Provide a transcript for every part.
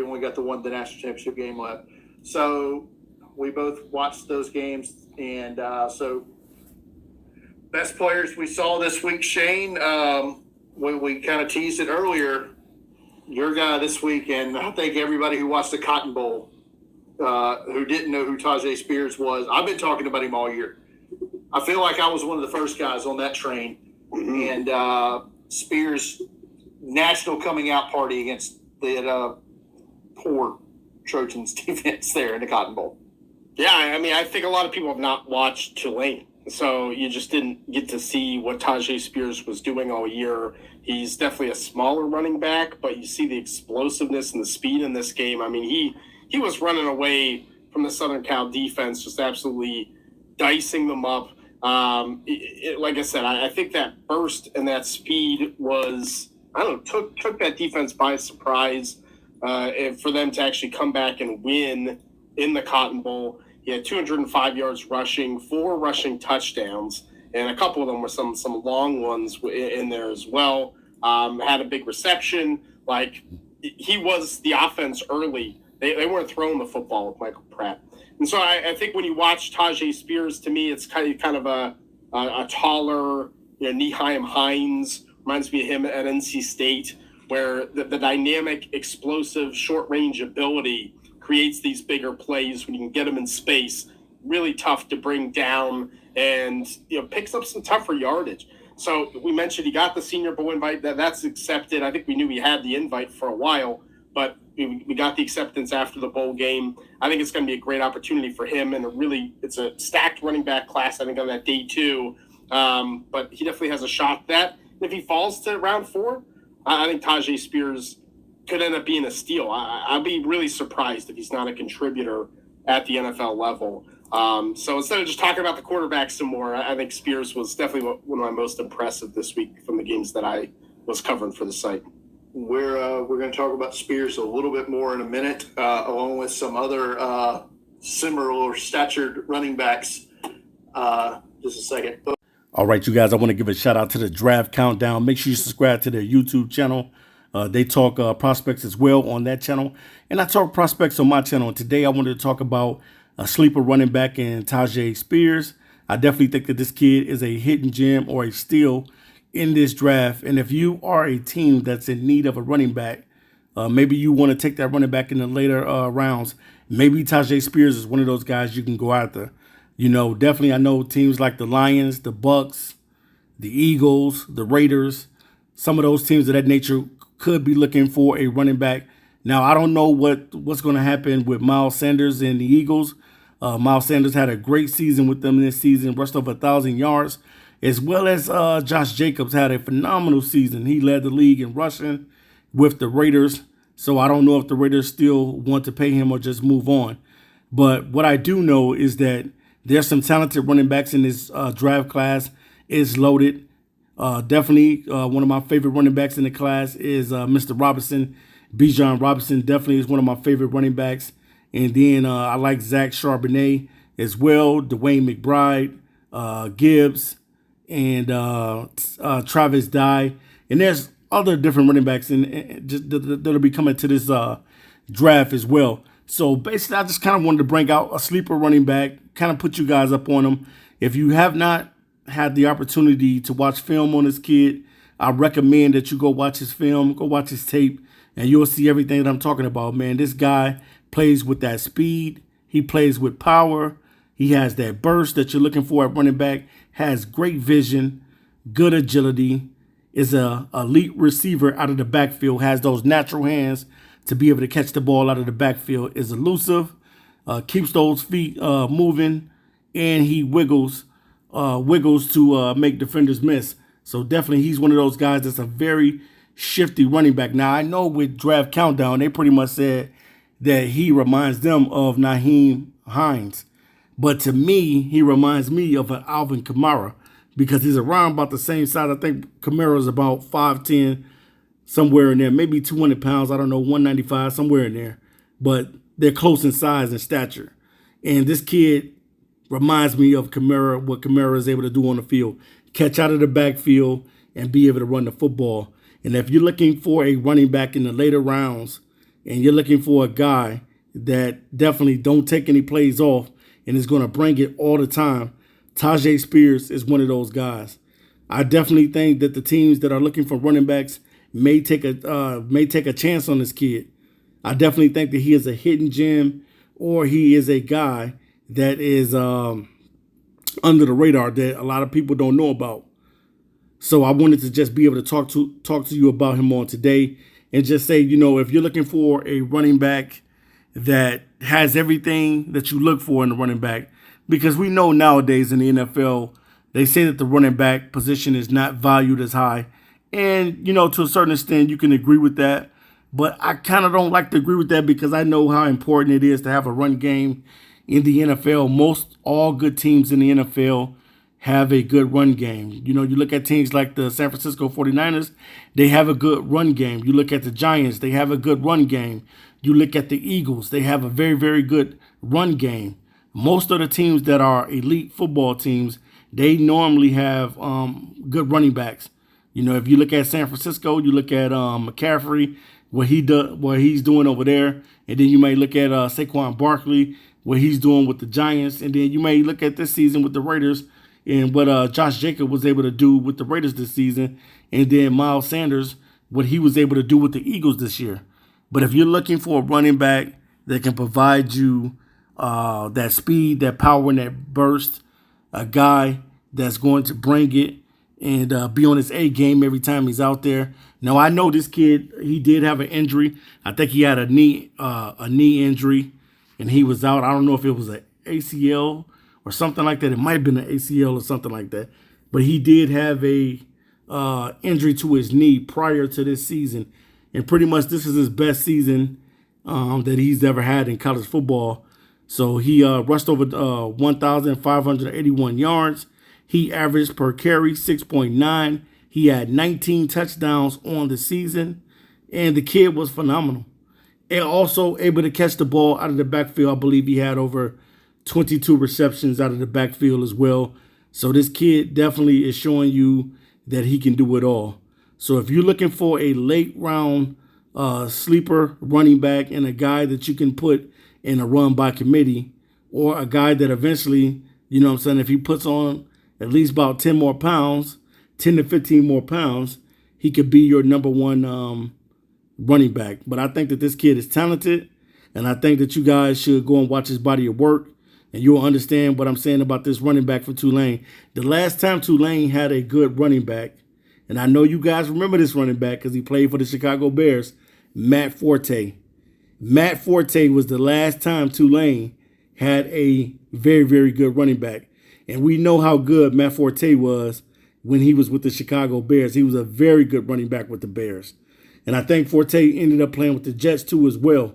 We only got the national championship game left. So we both watched those games. And so best players we saw this week, Shane, we kind of teased it earlier, your guy this week, and I think everybody who watched the Cotton Bowl who didn't know who Tyjae Spears was, I've been talking about him all year. I feel like I was one of the first guys on that train. Mm-hmm. And Spears' national coming out party against the poor Trojans defense there in the Cotton Bowl. Yeah, I mean, I think a lot of people have not watched Tulane, so you just didn't get to see what Tyjae Spears was doing all year. He's definitely a smaller running back, but you see the explosiveness and the speed in this game. I mean, he was running away from the Southern Cal defense, just absolutely dicing them up. Like I said, I think that burst and that speed was, I don't know, took that defense by surprise. For them to actually come back and win in the Cotton Bowl. He had 205 yards rushing, 4 rushing touchdowns, and a couple of them were some long ones in there as well. Had a big reception. Like, he was the offense early. They weren't throwing the football with Michael Pratt. And so I think when you watch Tyjae Spears, to me, it's kind of a taller, Nyheim Hines. Reminds me of him at NC State, where the dynamic, explosive, short-range ability creates these bigger plays when you can get them in space. Really tough to bring down and, picks up some tougher yardage. So we mentioned he got the Senior Bowl invite. That's accepted. I think we knew he had the invite for a while, but we got the acceptance after the bowl game. I think it's going to be a great opportunity for him, and it's a stacked running back class, I think, on that day 2. But he definitely has a shot at that. If he falls to round 4, I think Tyjae Spears could end up being a steal. I'd be really surprised if he's not a contributor at the NFL level. So instead of just talking about the quarterbacks some more, I think Spears was definitely one of my most impressive this week from the games that I was covering for the site. We're going to talk about Spears a little bit more in a minute, along with some other similar statured running backs. Just a second. All right, you guys, I want to give a shout out to the Draft Countdown. Make sure you subscribe to their YouTube channel. They talk prospects as well on that channel. And I talk prospects on my channel. And today I wanted to talk about a sleeper running back in Tyjae Spears. I definitely think that this kid is a hidden gem or a steal in this draft. And if you are a team that's in need of a running back, maybe you want to take that running back in the later rounds, maybe Tyjae Spears is one of those guys you can go after. Definitely I know teams like the Lions, the Bucks, the Eagles, the Raiders, some of those teams of that nature could be looking for a running back. Now, I don't know what's going to happen with Miles Sanders and the Eagles. Miles Sanders had a great season with them this season, rushed over 1,000 yards, as well as Josh Jacobs had a phenomenal season. He led the league in rushing with the Raiders. So I don't know if the Raiders still want to pay him or just move on. But what I do know is that there's some talented running backs in this draft class. It's loaded. Definitely one of my favorite running backs in the class is Mr. Robinson. Bijan Robinson definitely is one of my favorite running backs. And then I like Zach Charbonnet as well, Dwayne McBride, Gibbs, and Travis Dye. And there's other different running backs that'll be coming to this draft as well. So basically, I just kind of wanted to bring out a sleeper running back, kind of put you guys up on him. If you have not had the opportunity to watch film on this kid, I recommend that you go watch his film, go watch his tape, and you'll see everything that I'm talking about, man. This guy plays with that speed. He plays with power. He has that burst that you're looking for at running back, has great vision, good agility, is a elite receiver out of the backfield, has those natural hands to be able to catch the ball out of the backfield, is elusive, keeps those feet moving, and he wiggles to make defenders miss. So definitely he's one of those guys that's a very shifty running back. Now, I know with Draft Countdown, they pretty much said that he reminds them of Nyheim Hines. But to me, he reminds me of an Alvin Kamara because he's around about the same size. I think Kamara's about 5'10", somewhere in there, maybe 200 pounds. I don't know, 195, somewhere in there. But they're close in size and stature. And this kid reminds me of Kamara, what Kamara is able to do on the field. Catch out of the backfield and be able to run the football. And if you're looking for a running back in the later rounds, and you're looking for a guy that definitely don't take any plays off and is going to bring it all the time, Tyjae Spears is one of those guys. I definitely think that the teams that are looking for running backs may take a chance on this kid. I definitely think that he is a hidden gem, or he is a guy that is under the radar that a lot of people don't know about. So I wanted to just be able to talk to you about him on today, and just say, if you're looking for a running back that has everything that you look for in a running back, because we know nowadays in the NFL, they say that the running back position is not valued as high. And, to a certain extent, you can agree with that. But I kind of don't like to agree with that, because I know how important it is to have a run game in the NFL. All good teams in the NFL have a good run game. You look at teams like the San Francisco 49ers, they have a good run game. You look at the Giants, they have a good run game. You look at the Eagles, they have a very, very good run game. Most of the teams that are elite football teams, they normally have good running backs. If you look at San Francisco, you look at McCaffrey, what he's doing over there, and then you may look at Saquon Barkley, what he's doing with the Giants, and then you may look at this season with the Raiders and what Josh Jacobs was able to do with the Raiders this season, and then Miles Sanders, what he was able to do with the Eagles this year. But if you're looking for a running back that can provide you that speed, that power, and that burst, a guy that's going to bring it and be on his A game every time he's out there. Now, I know this kid, he did have an injury. I think he had a knee injury, and he was out. I don't know if it was an ACL or something like that. It might have been an ACL or something like that. But he did have a injury to his knee prior to this season. And pretty much this is his best season that he's ever had in college football. So he rushed over 1,581 yards. He averaged per carry 6.9. He had 19 touchdowns on the season. And the kid was phenomenal. And also able to catch the ball out of the backfield. I believe he had over 22 receptions out of the backfield as well. So this kid definitely is showing you that he can do it all. So if you're looking for a late round sleeper running back and a guy that you can put in a run by committee, or a guy that eventually, if he puts on at least about 10 more pounds, 10 to 15 more pounds, he could be your number one running back. But I think that this kid is talented, and I think that you guys should go and watch his body of work, and you'll understand what I'm saying about this running back for Tulane. The last time Tulane had a good running back, and I know you guys remember this running back because he played for the Chicago Bears, Matt Forte. Matt Forte was the last time Tulane had a very, very good running back. And we know how good Matt Forte was when he was with the Chicago Bears. He was a very good running back with the Bears. And I think Forte ended up playing with the Jets too as well.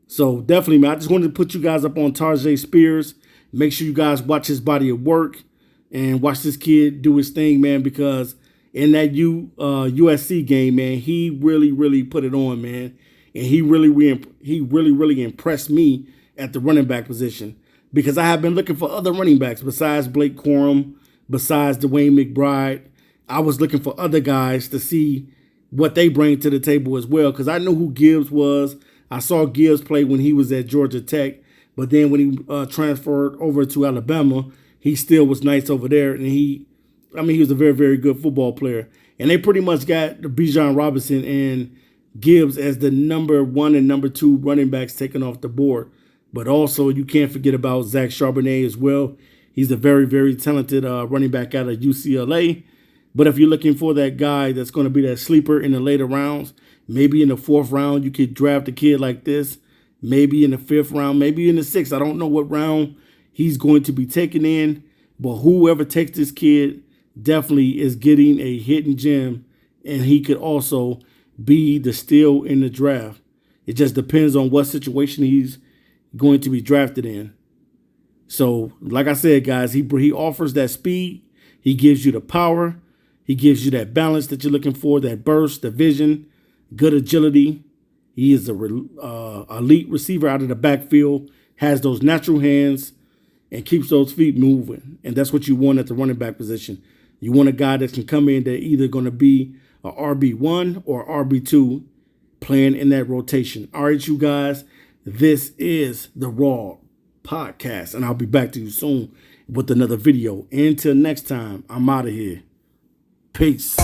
So definitely, man, I just wanted to put you guys up on Tyjae Spears. Make sure you guys watch his body of work and watch this kid do his thing, man, because in that USC game, man, he really, really put it on, man. And he really impressed me at the running back position, because I have been looking for other running backs besides Blake Corum, besides Dwayne McBride. I was looking for other guys to see what they bring to the table as well, because I knew who Gibbs was. I saw Gibbs play when he was at Georgia Tech, but then when he transferred over to Alabama, he still was nice over there, and he was a very, very good football player. And they pretty much got Bijan Robinson and Gibbs as the number one and number two running backs taken off the board. But also, you can't forget about Zach Charbonnet as well. He's a very, very talented running back out of UCLA. But if you're looking for that guy that's going to be that sleeper in the later rounds, maybe in the 4th round, you could draft a kid like this. Maybe in the 5th round, maybe in the 6th. I don't know what round he's going to be taken in. But whoever takes this kid definitely is getting a hidden gem. And he could also be the steal in the draft. It just depends on what situation he's going to be drafted in. So, like I said, guys, he offers that speed. He gives you the power. He gives you that balance that you're looking for, that burst, the vision, good agility. He is a elite receiver out of the backfield, has those natural hands, and keeps those feet moving. And that's what you want at the running back position. You want a guy that can come in that either going to be a RB1 or RB2, playing in that rotation. All right, you guys, this is the Raw Podcast, and I'll be back to you soon with another video. Until next time, I'm out of here. Peace.